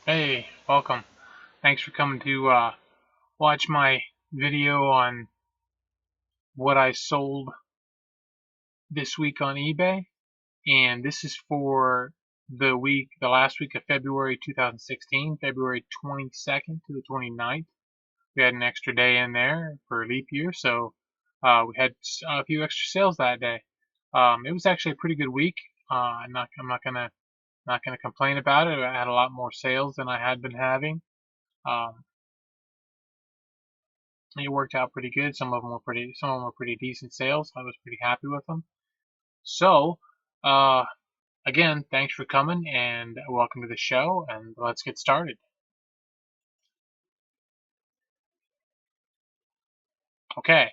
Hey, welcome. Thanks for coming to watch my video on what I sold this week on eBay. And this is for the last week of February 2016, February 22nd to the 29th. We had an extra day in there for leap year, so we had a few extra sales that day. It was actually a pretty good week. I'm not gonna complain about it. I had a lot more sales than I had been having. Um, it worked out pretty good. Some of them were pretty decent sales. I was pretty happy with them. So, uh, again, thanks for coming and welcome to the show. And let's get started. Okay,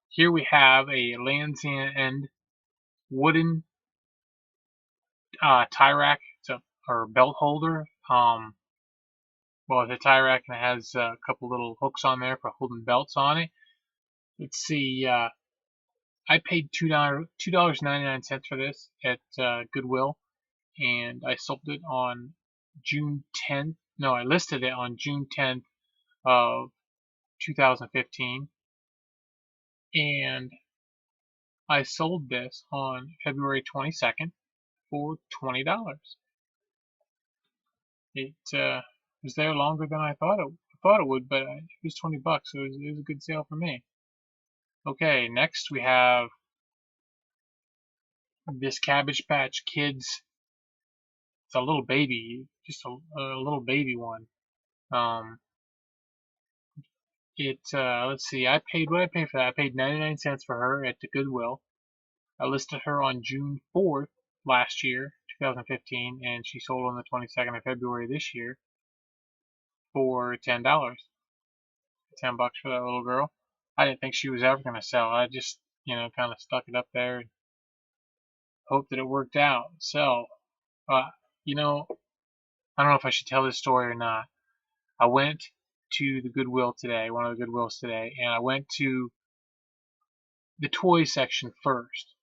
here we have a Land's End wooden tie rack, or belt holder. Well, it's a tie rack and it has a couple little hooks on there for holding belts on it. Let's see. I paid $2.99 for this at Goodwill, and I sold it on June 10th. No, I listed it on June 10th of 2015, and I sold this on February 22nd for $20. It was there longer than I thought it would, but it was $20, so it was a good sale for me. Okay, next we have this Cabbage Patch Kids. It's a little baby, just a little baby one. Um, let's see, what did I pay for that? I paid 99 cents for her at the Goodwill. I listed her on June 4th last year, 2015, and she sold on the 22nd of February this year for $10. $10 for that little girl. I didn't think she was ever going to sell. I just, kind of stuck it up there and hoped that it worked out. So, uh, you know, I don't know if I should tell this story or not. I went to the Goodwill today, one of the Goodwills today, and I went to the toy section first.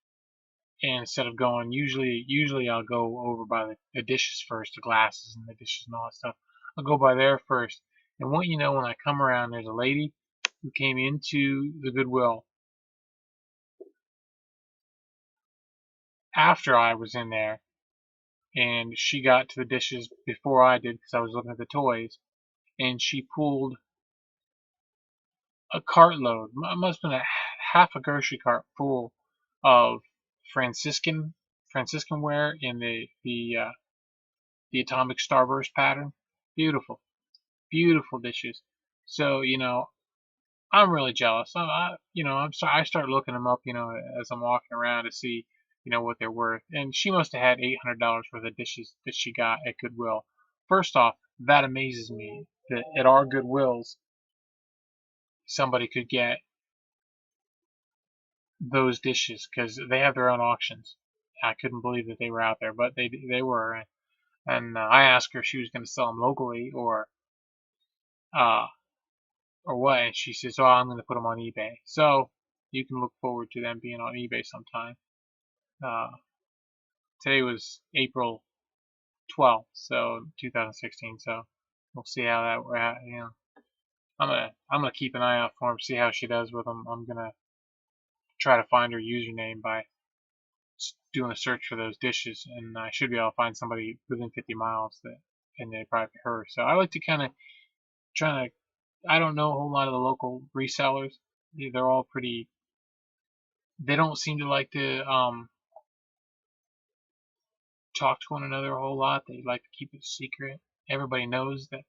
And instead of going, usually I'll go over by the dishes first, the glasses and the dishes and all that stuff. I'll go by there first. And what you know, when I come around, there's a lady who came into the Goodwill after I was in there, and she got to the dishes before I did because I was looking at the toys, and she pulled a cartload, must have been half a grocery cart full of Franciscan ware in the atomic starburst pattern. Beautiful, beautiful dishes. So I'm really jealous. I start looking them up, as I'm walking around to see, what they're worth. And she must have had $800 worth of dishes that she got at Goodwill. First off, that amazes me that at our Goodwills somebody could get those dishes because they have their own auctions. I couldn't believe that they were out there, but they were. And I asked her if she was going to sell them locally uh, or what, and she says, "Oh, I'm going to put them on eBay." So you can look forward to them being on eBay sometime. Uh, Today was April 12th, so 2016. So we'll see how that we're at. I'm gonna keep an eye out for them, see how she does with them. I'm gonna try to find her username by doing a search for those dishes, and I should be able to find somebody within 50 miles that and they probably her. So I like to kind of try to. I don't know a whole lot of the local resellers. They're all pretty. They don't seem to like to talk to one another a whole lot. They like to keep it secret. Everybody knows that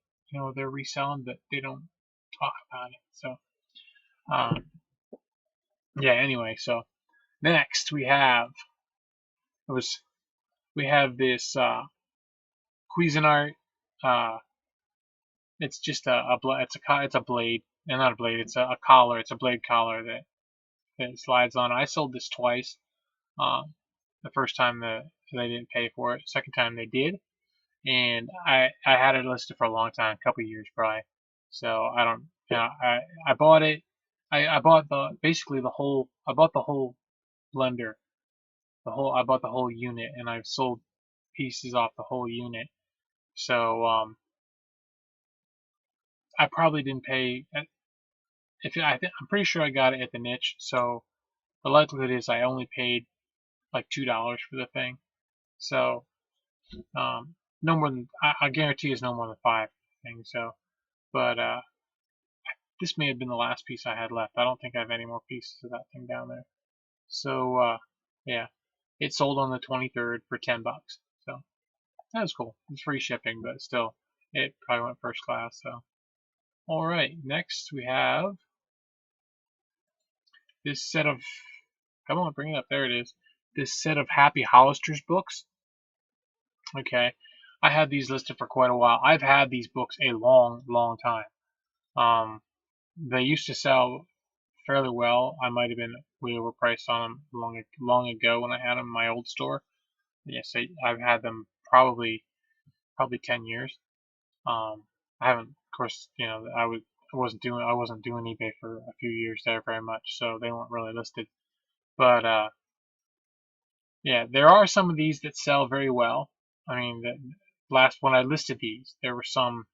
they're reselling, but they don't talk about it. So um, yeah. Anyway, so next it was we have this Cuisinart. Uh, it's just it's a blade, and not a blade. It's a collar. It's a blade collar that slides on. I sold this twice. Um, the first time they didn't pay for it. Second time they did, and I had it listed for a long time, a couple of years probably. So I don't, I bought it. I bought I bought the whole blender, I bought the whole unit, and I've sold pieces off the whole unit. So I probably didn't pay. I'm pretty sure I got it at the niche, so the likelihood is I only paid like $2 for the thing. So no more than I guarantee is no more than 5 things. So, but this may have been the last piece I had left. I don't think I have any more pieces of that thing down there. So yeah, it sold on the 23rd for $10. So that was cool. It's free shipping, but still, it probably went first class. So all right, next we have this set of. Come on, bring it up. There it is. This set of Happy Hollister's books. Okay, I had these listed for quite a while. I've had these books a long, long time. They used to sell fairly well. I might have been way overpriced on them long ago when I had them in my old store. Yes, I've had them probably 10 years. I haven't, of course, I wasn't doing eBay for a few years there very much, so they weren't really listed. But yeah, there are some of these that sell very well. I mean, when I listed these, there were some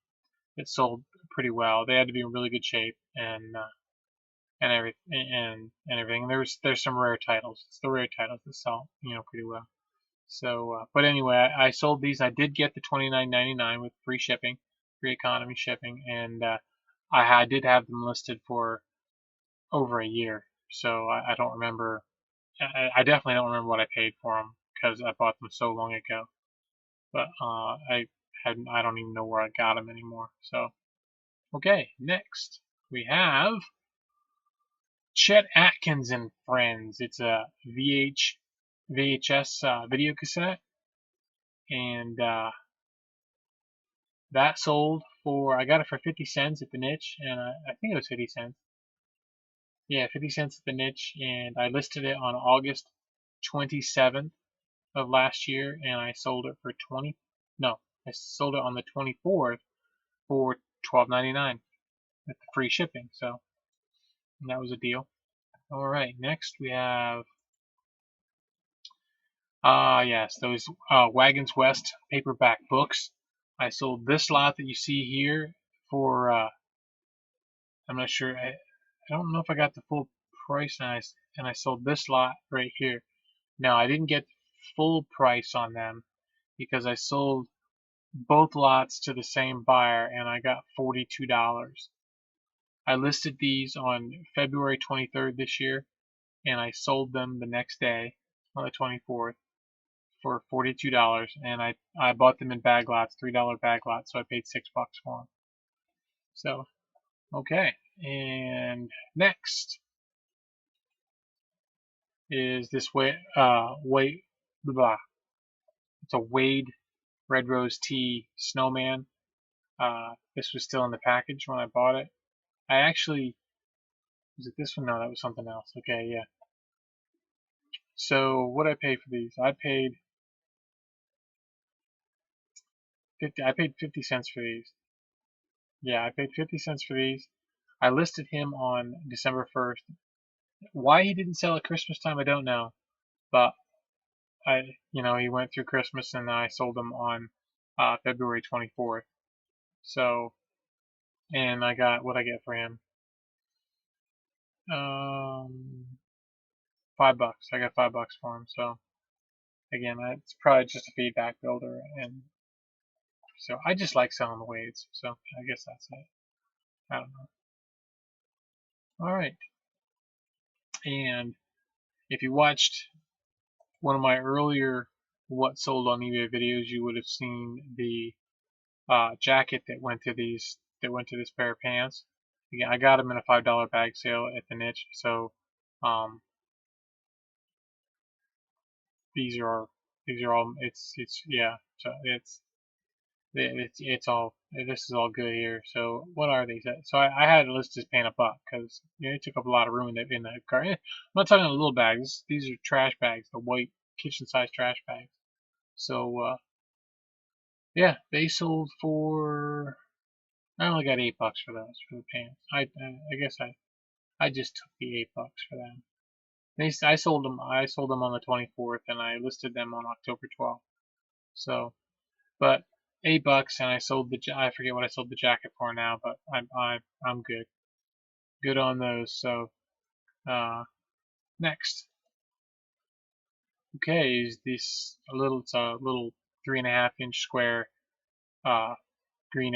that sold pretty well. They had to be in really good shape and everything. There's some rare titles. It's the rare titles that sell pretty well. So, but anyway, I sold these. I did get the $29.99 with free shipping, free economy shipping, and I did have them listed for over a year. So I don't remember. I definitely don't remember what I paid for them because I bought them so long ago. But I don't even know where I got them anymore. So okay, next we have Chet Atkins and Friends. It's a VHS video cassette, and that sold for. I got it for 50 cents at the niche, and I think it was 50 cents. Yeah, 50 cents at the niche, and I listed it on August 27th of last year, and I sold it for 20. No, I sold it on the 24th for $12.99 with the free shipping. So that was a deal. All right, next we have yes, those Wagons West paperback books. I sold this lot that you see here for I'm not sure. I don't know if I got the full price, and I sold this lot right here. No, I didn't get full price on them because I sold both lots to the same buyer, and I got $42. I listed these on February 23rd this year, and I sold them the next day on the 24th for $42, and I bought them in bag lots, $3 bag lots, so I paid $6 for them. So okay, and next is this blah. It's a Wade Red Rose Tea Snowman. This was still in the package when I bought it. I actually was it this one? No, that was something else. Okay, yeah. So what I paid for these? I paid 50. I paid 50 cents for these. Yeah, I paid 50 cents for these. I listed him on December 1st. Why he didn't sell at Christmas time, I don't know. But he went through Christmas, and I sold him on February 24th. So, and I got what I get for him. $5. I got $5 for him. So again, it's probably just a feedback builder, and so I just like selling the Wades. So I guess that's it. I don't know. All right, and if you watched one of my earlier what sold on eBay videos, you would have seen the jacket that went to this pair of pants. Again, I got them in a $5 bag sale at the niche. So these are all it's yeah. So it's all this is all good here. So what are these? So I had it listed as paying $1 because it took up a lot of room in the car. I'm not talking a little bags. These are trash bags, the white kitchen-sized trash bags. So yeah, they sold for. I only got $8 for those for the pants. I guess I just took the $8 for them. I sold them on the 24th, and I listed them on October 12th. So, but $8, and I sold I forget what I sold the jacket for now, but I'm good on those. So next, okay, is this it's a little 3.5-inch square green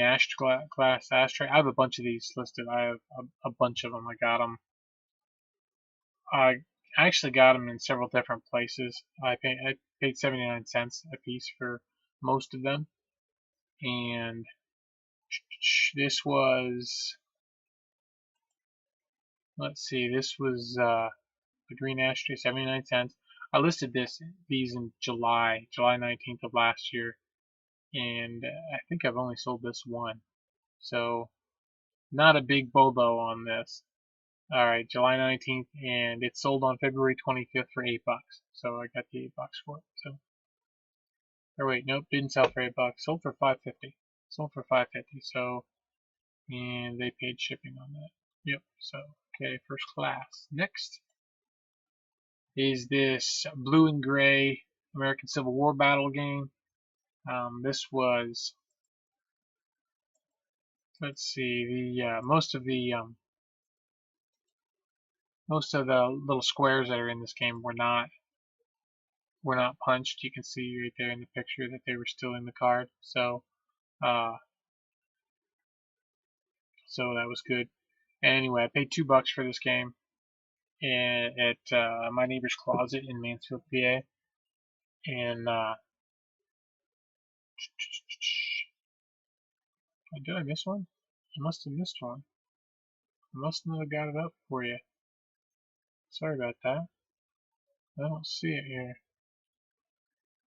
glass ashtray. I have a bunch of these listed. I have a bunch of them. I got them. I actually got them in several different places. I paid 79 cents a piece for most of them, and this was, let's see, this was the green ashtray, 79 cents. I listed these in July 19th of last year, and I think I've only sold this one, so not a big bobo on this. All right, July 19th, and it sold on February 25th for $8. So I got the $8 for it. So, or wait, nope, didn't sell for $8. Sold for $5.50. Sold for $5.50. So, and they paid shipping on that. Yep. So, okay, first class. Next is this blue and gray American Civil War battle game. This was, let's see, the most of the little squares that are in this game were not punched. You can see right there in the picture that they were still in the card. So so that was good. And anyway, I paid $2 for this game at my neighbor's closet in Mansfield, PA. And did I miss one? I must have missed one. I must not have got it up for you. Sorry about that. I don't see it here.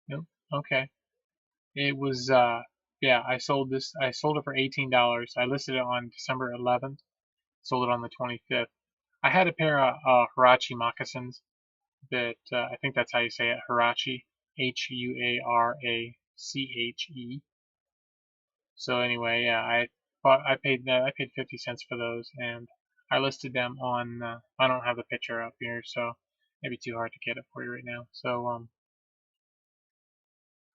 Nope. Okay. It was yeah, I sold it for $18. I listed it on December 11th. Sold it on the 25th. I had a pair of Huarache moccasins that I think that's how you say it, Huarache, Huarache. So anyway, yeah, I paid 50 cents for those, and I listed them on. I don't have the picture up here, so maybe too hard to get it for you right now. So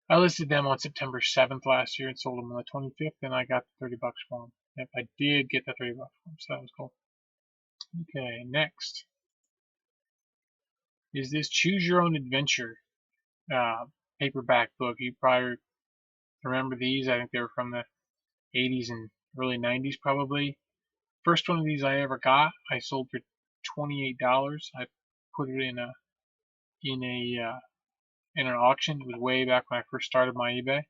I listed them on September 7th last year and sold them on the 25th, and I got the $30 for them. Yep, I did get the $30 for them, so that was cool. Okay, next is this Choose Your Own Adventure paperback book. You probably remember these. I think they were from the 80s and early 90s probably. First one of these I ever got, I sold for $28. I put it in an auction. It was way back when I first started my eBay.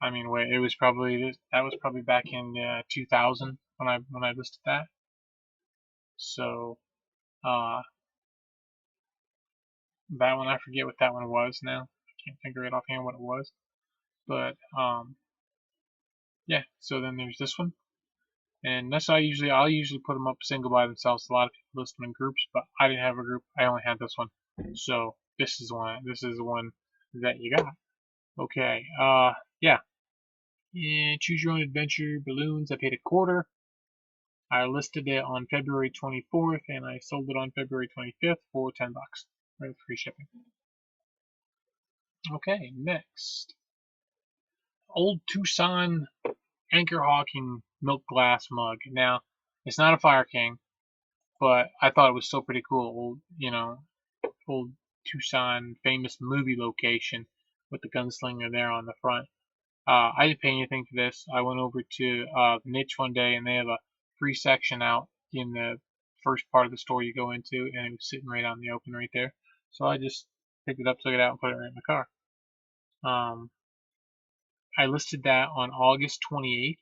I mean, it was probably that was probably back in 2000 when I listed that. So that one, I forget what that one was now. I can't think of it offhand what it was. But yeah. So then there's this one, and that's I'll usually put them up single by themselves. A lot of people list them in groups, but I didn't have a group. I only had this one. So this is the one that you got. Okay. Yeah. And Choose Your Own Adventure balloons. I paid $0.25. I listed it on February 24th, and I sold it on February 25th for $10 with free shipping. Okay, next. Old Tucson Anchor Hawking milk glass mug. Now, it's not a Fire King, but I thought it was still pretty cool. Old Tucson famous movie location with the gunslinger there on the front. I didn't pay anything for this. I went over to Niche one day, and they have a free section out in the first part of the store you go into, and it was sitting right out in the open right there. So I just picked it up, took it out, and put it right in the car. I listed that on August 28th,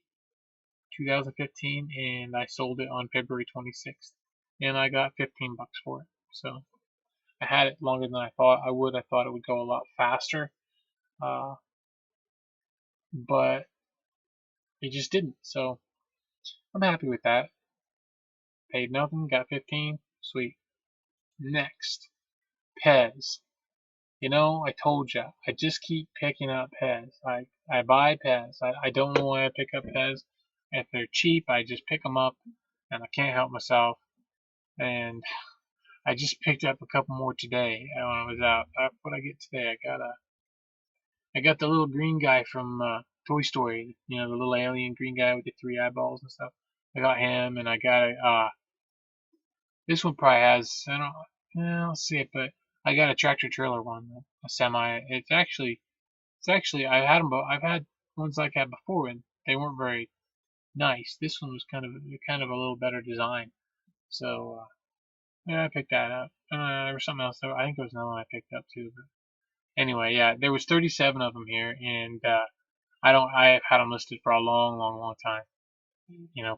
2015, and I sold it on February 26th, and I got $15 for it. So I had it longer than I thought I would. I thought it would go a lot faster, but it just didn't. So I'm happy with that. Paid nothing, got 15, sweet. Next, Pez. I told you, I just keep picking up Pez. I buy Pez. I don't know why I pick up Pez. If they're cheap, I just pick them up, and I can't help myself. And I just picked up a couple more today when I was out. What I get today? I got the little green guy from Toy Story, the little alien green guy with the 3 eyeballs and stuff. I got him, and I got this one probably has, I don't see it, but I got a tractor trailer one, a semi. It's actually I've had them, I've had ones like that before, and they weren't very nice. This one was kind of a little better design. So yeah, I picked that up. There was something else. I think there was another one I picked up too. But anyway, yeah, there was 37 of them here, and I've had them listed for a long, long, long time.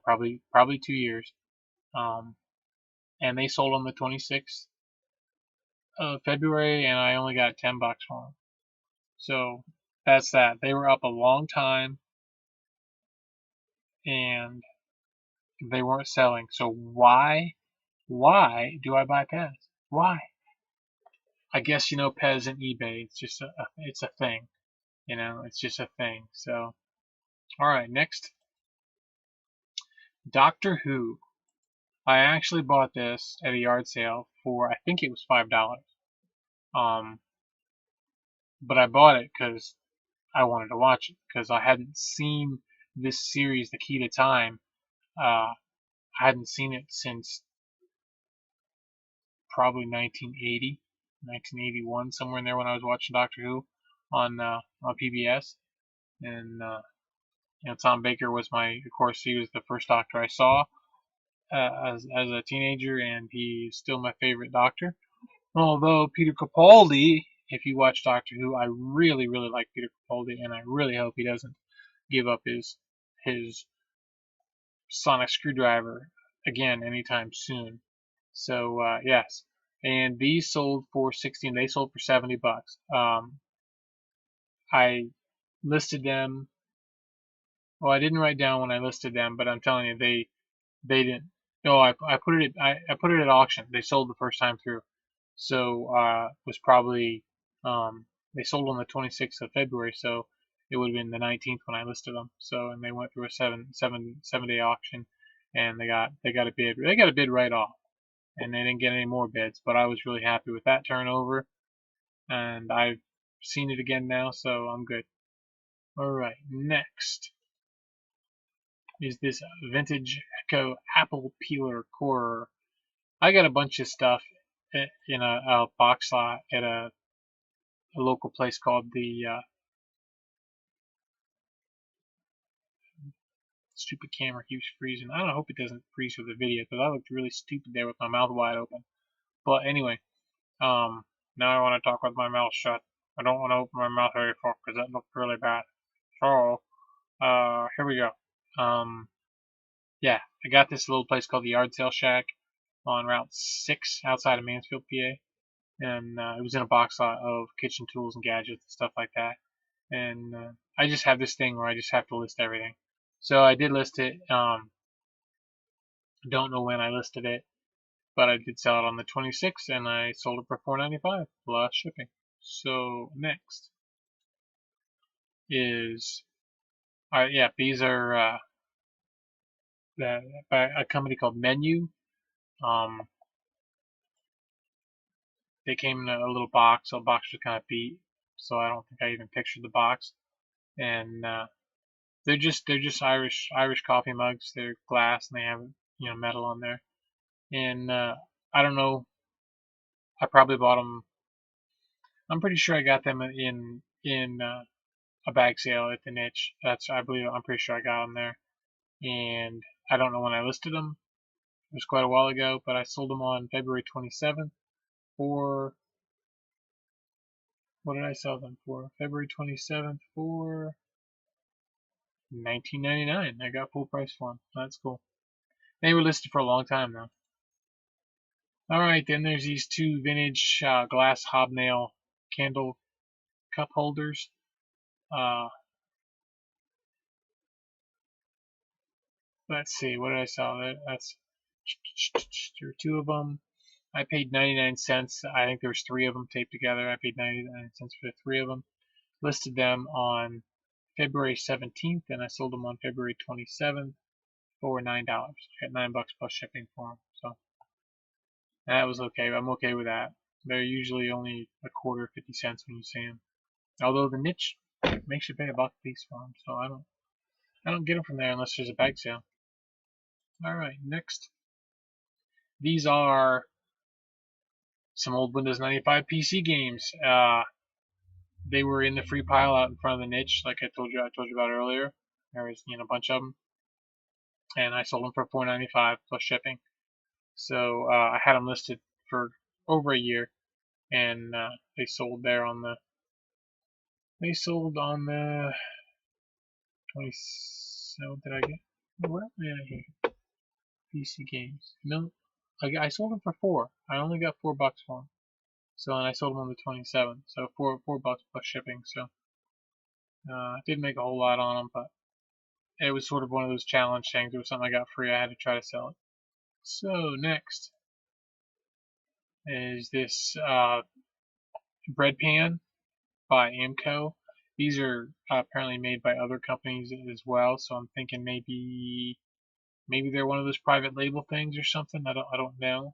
Probably 2 years. Um, and they sold on the 26th of February, and I only got $10 for them. So that's that. They were up a long time, and they weren't selling. So why do I buy Pez? Why? I guess Pez and eBay. It's a thing. It's just a thing. So all right, next, Doctor Who. I actually bought this at a yard sale for, I think it was $5. Um, but I bought it because I wanted to watch it, because I hadn't seen this series, The Key to Time. I hadn't seen it since probably 1980, 1981, somewhere in there, when I was watching Doctor Who on PBS. And Tom Baker was of course, he was the first Doctor I saw as a teenager, and he's still my favorite Doctor. Although Peter Capaldi, if you watch Doctor Who, I really, really like Peter Capaldi, and I really hope he doesn't give up his sonic screwdriver again anytime soon. So yes, and these sold for 16. They sold for $70. I listed them. Well, I didn't write down when I listed them, but I'm telling you, they didn't. No, I put it I put it at auction. They sold the first time through. So was probably they sold on the 26th of February, so it would have been the 19th when I listed them. So, and they went through a 7 day auction, and they got a bid right off, and they didn't get any more bids. But I was really happy with that turnover, and I've seen it again now, so I'm good. All right, next is this vintage Echo apple peeler corer. I got a bunch of stuff in a box lot at a local place called the stupid camera keeps freezing. I hope it doesn't freeze for the video, because I looked really stupid there with my mouth wide open. But anyway, now I want to talk with my mouth shut. I don't want to open my mouth very far because that looked really bad. So here we go. Yeah, I got this little place called the Yard Sale Shack on Route 6 outside of Mansfield, PA. And it was in a box lot of kitchen tools and gadgets and stuff like that. And I just have this thing where I just have to list everything. So I did list it. Don't know when I listed it, but I did sell it on the 26th, and I sold it for $4.95 plus shipping. So next is, yeah, these are by a company called Menu. They came in a little box, so the box was kind of beat, so I don't think I even pictured the box. And they're just Irish coffee mugs. They're glass, and they have metal on there. And I don't know. I probably bought them. I'm pretty sure I got them in a bag sale at the Niche. I'm pretty sure I got them there. And I don't know when I listed them. It was quite a while ago, but I sold them on February 27th for, what did I sell them for? February 27th for $19.99. I got full price for them. That's cool. They were listed for a long time though. Alright, then there's these two vintage glass hobnail candle cup holders. Let's see, what did I sell? There are two of them. I paid 99 cents. I think there was three of them taped together. I paid 99 cents for the three of them. Listed them on February 17th, and I sold them on February 27th for $9. I got $9 plus shipping for them. So that was okay. I'm okay with that. They're usually only a quarter, 50 cents when you see them. Although the Niche makes you pay $1 a piece for them. So I don't get them from there unless there's a bag sale. All right, next. These are some old Windows 95 PC games. They were in the free pile out in front of the niche, like I told you about earlier. There was a bunch of them, and I sold them for $4.95 plus shipping. So I had them listed for over a year, and they sold there on the 27. What did I get? Where am I at here? PC games. No, I sold them for $4. I only got $4 for them. So and I sold them on the 27. So $4 plus shipping. So I didn't make a whole lot on them, but it was sort of one of those challenge things. It was something I got free. I had to try to sell it. So next is this bread pan by Amco. These are apparently made by other companies as well. So I'm thinking maybe they're one of those private label things or something. I don't know.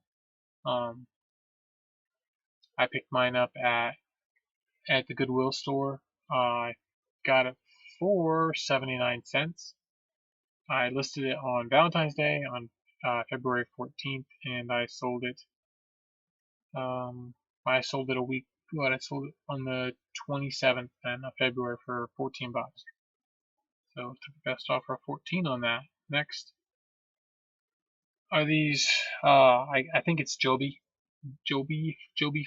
I picked mine up at the Goodwill store. I got it for 79¢. I listed it on Valentine's Day on February 14th, and I sold it. I sold it a week. I sold it on the 27th then of February for $14. So took the best offer of 14 on that. Next are these. I think it's Joby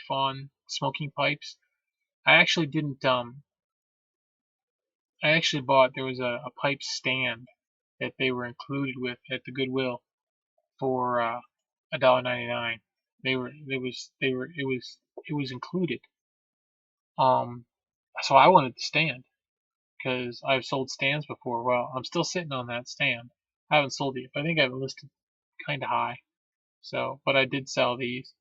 Fawn smoking pipes. I actually didn't. I actually bought. There was a pipe stand that they were included with at the Goodwill for $1.99. It was included. So I wanted the stand because I've sold stands before. Well, I'm still sitting on that stand. I haven't sold it, but I think I have it listed kind of high. So, but I did sell these.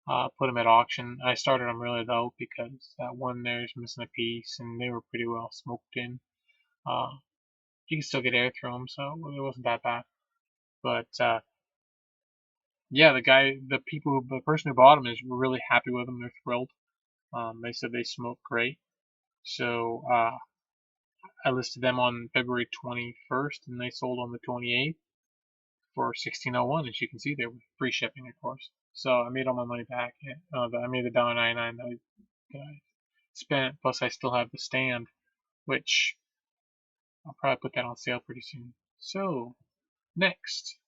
Put them at auction. I started them really low because that one there's missing a piece, and they were pretty well smoked in. You can still get air through them, so it wasn't that bad. But yeah, the person who bought them is really happy with them. They're thrilled. They said they smoke great. So I listed them on February 21st, and they sold on the 28th for $16.01. As you can see, there with free shipping, of course. So I made all my money back. I made the $1.99 that I spent. Plus, I still have the stand, which I'll probably put that on sale pretty soon. So next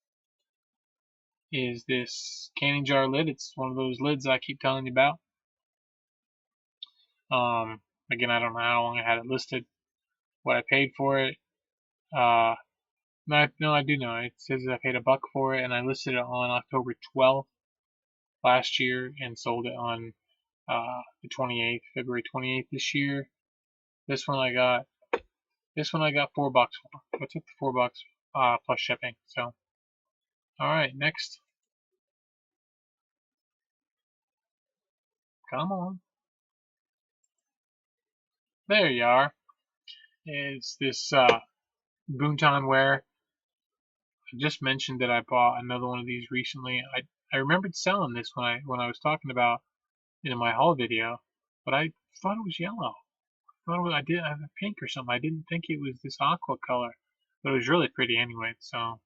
is this canning jar lid. It's one of those lids I keep telling you about. Again, I don't know how long I had it listed, what I paid for it. No, I do know. It says I paid $1 for it, and I listed it on October 12th last year and sold it on the 28th, February 28th this year. This one I got $4 for. I took the $4 plus shipping. So, all right, next. Come on. There you are. It's this Boonton ware. I just mentioned that I bought another one of these recently. I remembered selling this when I was talking about in my haul video, but I thought it was yellow. I did have a pink or something. I didn't think it was this aqua color, but it was really pretty anyway. So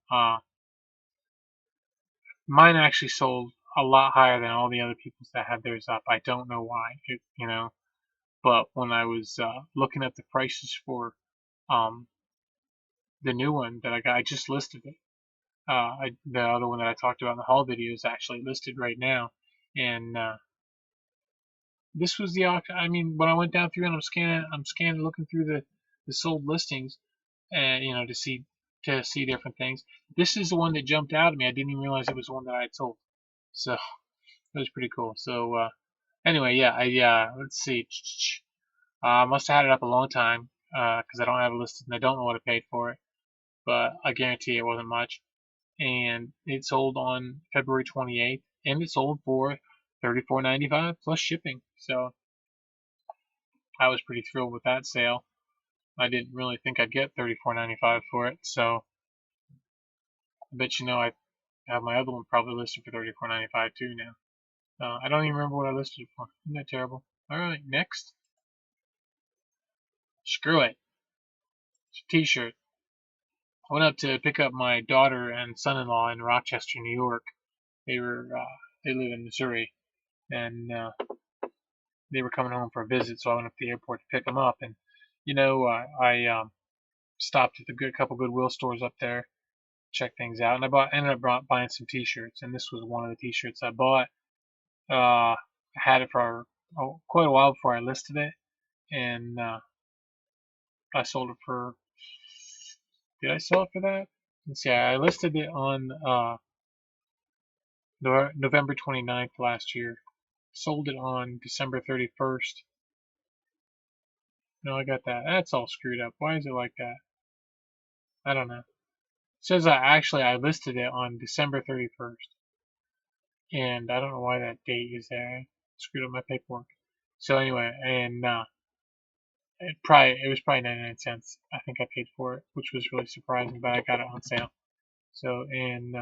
mine actually sold a lot higher than all the other people's that had theirs up. I don't know why, but when I was looking at the prices for the new one that I got, I just listed it. The other one that I talked about in the haul video is actually listed right now, and this was the auction. I mean, when I went down through and I'm scanning, looking through the sold listings, and to see different things. This is the one that jumped out at me. I didn't even realize it was the one that I had sold, so it was pretty cool. So anyway, yeah, let's see. I must have had it up a long time because I don't have it listed and I don't know what I paid for it, but I guarantee it wasn't much. And it sold on February 28th, and it sold for $34.95 plus shipping. So I was pretty thrilled with that sale. I didn't really think I'd get $34.95 for it, so I bet I have my other one probably listed for $34.95 too now. I don't even remember what I listed it for. Isn't that terrible? All right, next. Screw it. It's a t-shirt. I went up to pick up my daughter and son-in-law in Rochester, New York. They live in Missouri, and they were coming home for a visit, so I went up to the airport to pick them up. And I stopped at a couple Goodwill stores up there, check things out, and ended up buying some T-shirts, and this was one of the T-shirts I bought. I had it for quite a while before I listed it, and I sold it for. Did I sell it for that? Let's see. I listed it on November 29th last year. Sold it on December 31st. No, I got that. That's all screwed up. Why is it like that? I don't know. It says I listed it on December 31st, and I don't know why that date is there. I screwed up my paperwork. So anyway, and it was probably 99 cents. I think I paid for it, which was really surprising, but I got it on sale. So and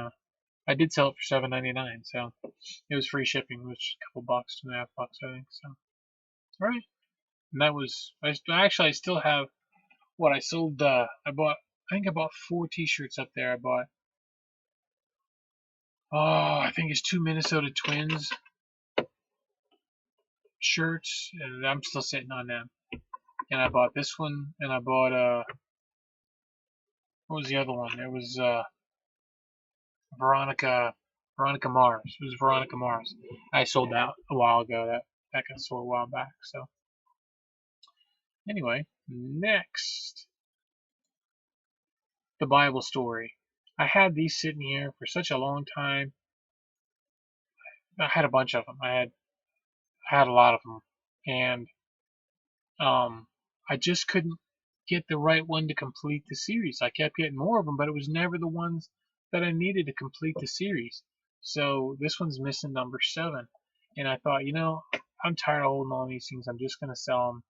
I did sell it for $7.99. So it was free shipping, which a couple bucks, $2.5 bucks, I think. So all right, and that was I still have what I sold. I think I bought 4 T-shirts up there. I bought I think it's 2 Minnesota Twins shirts, and I'm still sitting on them. And I bought this one, and I bought what was the other one? It was Veronica Mars. It was Veronica Mars. I sold that a while ago. That got sold a while back. So anyway, next, the Bible story. I had these sitting here for such a long time. I had a bunch of them. I had a lot of them, and I just couldn't get the right one to complete the series. I kept getting more of them, but it was never the ones that I needed to complete the series. So this one's missing number 7, and I thought, I'm tired of holding on these things. I'm just gonna sell them.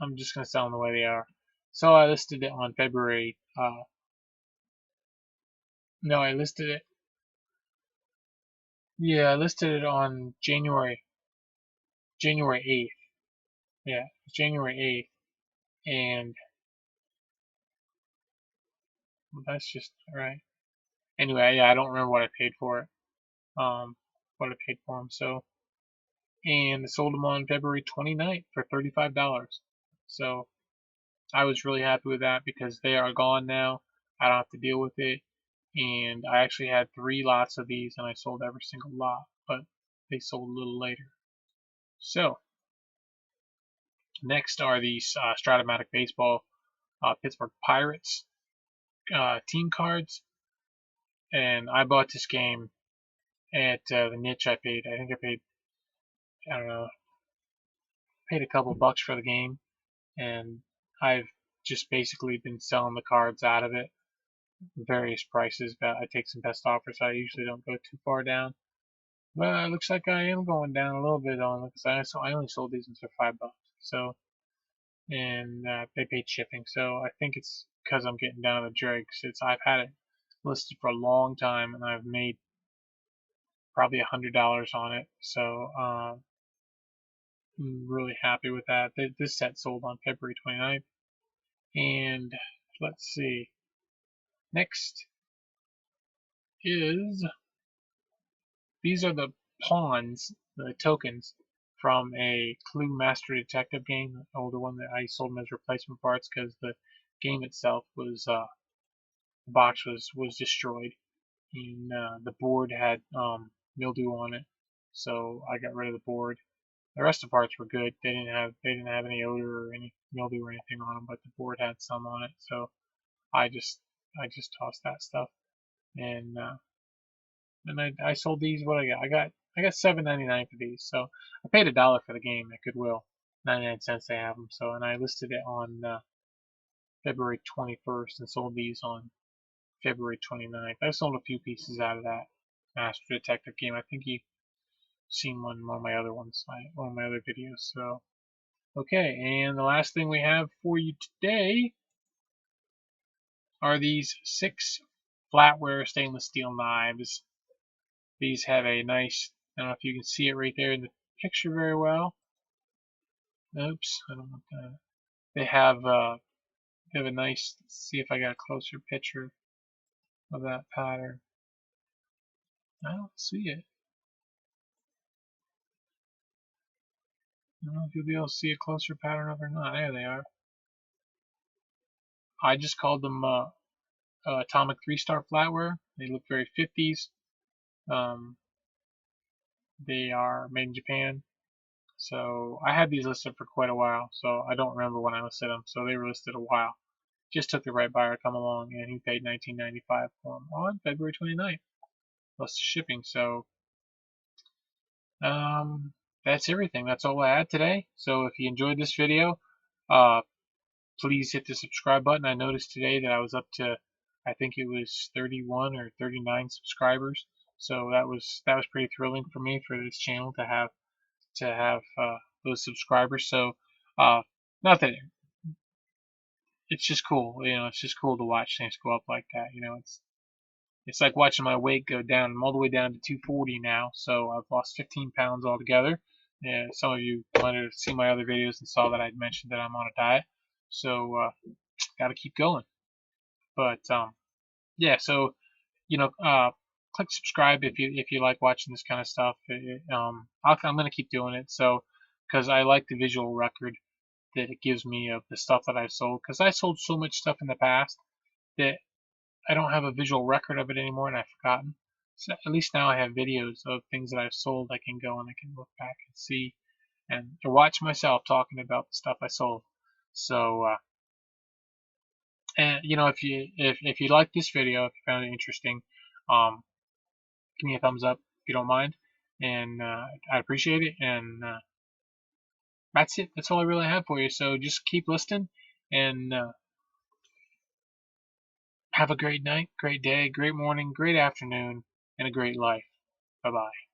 I'm just gonna sell them the way they are. So I listed it on February. No, I listed it. Yeah, I listed it on January 8th. Yeah, January 8th, and well, that's just right. Anyway, yeah, I don't remember what I paid for it. What I paid for them. So, and I sold them on February 29th for $35. So I was really happy with that because they are gone now. I don't have to deal with it. And I actually had 3 lots of these, and I sold every single lot, but they sold a little later. So next are these Strat-o-matic baseball Pittsburgh Pirates team cards, and I bought this game at the niche. I think I paid, I don't know, paid a couple bucks for the game, and I've just basically been selling the cards out of it, various prices. But I take some best offers. I usually don't go too far down, but it looks like I am going down a little bit on it because I only sold these ones for $5. So, and they paid shipping. So I think it's because I'm getting down to the dregs. I've had it listed for a long time, and I've made probably $100 on it. So I'm really happy with that. This set sold on February 29th. And let's see. Next is these are the pawns, the tokens from a Clue Master Detective game, the older one that I sold them as replacement parts because the game itself was the box was destroyed, and the board had mildew on it, so I got rid of the board. The rest of the parts were good. They didn't have any odor or any mildew or anything on them, but the board had some on it, so I just tossed that stuff, and I sold these. What I got $7.99 for these. So I paid $1 for the game at Goodwill, 99 cents they have them. So and I listed it on February 21st and sold these on February 29th. I sold a few pieces out of that Master Detective game. I think you've seen one of my other ones, one of my other videos. So okay, and the last thing we have for you today are these 6 flatware stainless steel knives. These have a nice, I don't know if you can see it right there in the picture very well. Oops, I don't want that. They have a nice. Let's see if I got a closer picture of that pattern. I don't see it. I don't know if you'll be able to see a closer pattern of it or not. There they are. I just called them Atomic 3-star flatware. They look very 50s. Um, they are made in Japan. So I had these listed for quite a while. So I don't remember when I listed them. So they were listed a while. Just took the right buyer to come along, and he paid $19.95 for them on February 29th plus shipping. So that's everything. That's all I had today. So if you enjoyed this video, uh, please hit the subscribe button. I noticed today that I was up to, I think it was 31 or 39 subscribers. So that was pretty thrilling for me, for this channel to have those subscribers. So not that it's just cool, it's just cool to watch things go up like that. It's like watching my weight go down. I'm all the way down to 240 now, so I've lost 15 pounds altogether. Yeah, some of you might have seen my other videos and saw that I'd mentioned that I'm on a diet, so got to keep going. But yeah, so click subscribe if you like watching this kind of stuff. I'm gonna keep doing it, so because I like the visual record that it gives me of the stuff that I've sold. Because I sold so much stuff in the past that I don't have a visual record of it anymore, and I've forgotten. So at least now I have videos of things that I've sold. I can go and I can look back and see and to watch myself talking about the stuff I sold. So and if you like this video, if you found it interesting, um, give me a thumbs up if you don't mind, and I appreciate it. And that's it. That's all I really have for you. So just keep listening, and have a great night, great day, great morning, great afternoon, and a great life. Bye bye.